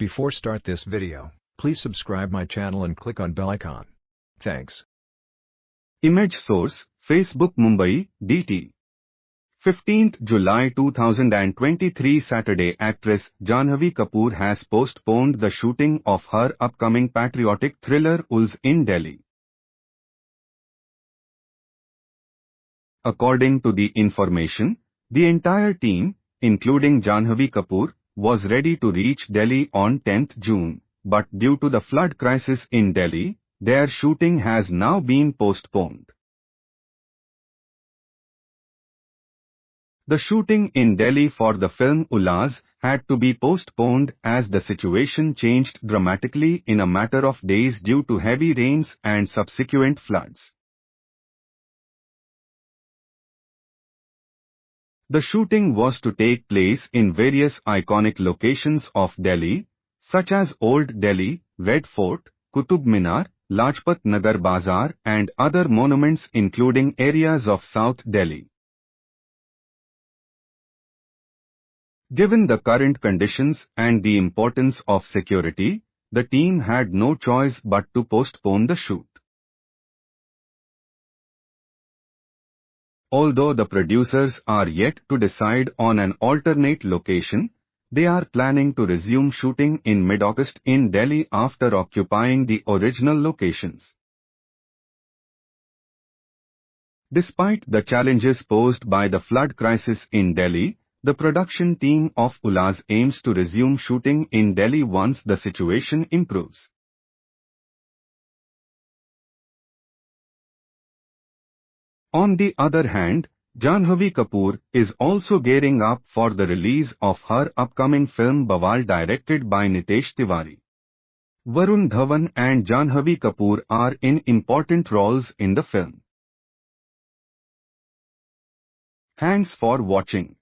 Before start this video, please subscribe my channel and click on bell icon. Thanks. Image source, Facebook Mumbai, DT. 15th July 2023 Saturday. Actress Janhvi Kapoor has postponed the shooting of her upcoming patriotic thriller Ulajh in Delhi. According to the information, the entire team, including Janhvi Kapoor, was ready to reach Delhi on 10th June, but due to the flood crisis in Delhi, their shooting has now been postponed. The shooting in Delhi for the film Ulajh had to be postponed as the situation changed dramatically in a matter of days due to heavy rains and subsequent floods. The shooting was to take place in various iconic locations of Delhi, such as Old Delhi, Red Fort, Qutub Minar, Lajpat Nagar Bazaar and other monuments including areas of South Delhi. Given the current conditions and the importance of security, the team had no choice but to postpone the shoot. Although the producers are yet to decide on an alternate location, they are planning to resume shooting in mid-August in Delhi after occupying the original locations. Despite the challenges posed by the flood crisis in Delhi, the production team of Ulajh aims to resume shooting in Delhi once the situation improves. On the other hand, Janhvi Kapoor is also gearing up for the release of her upcoming film Bawal directed by Nitesh Tiwari. Varun Dhawan and Janhvi Kapoor are in important roles in the film. Thanks for watching.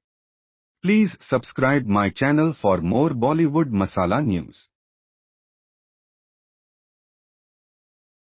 Please subscribe my channel for more Bollywood Masala news.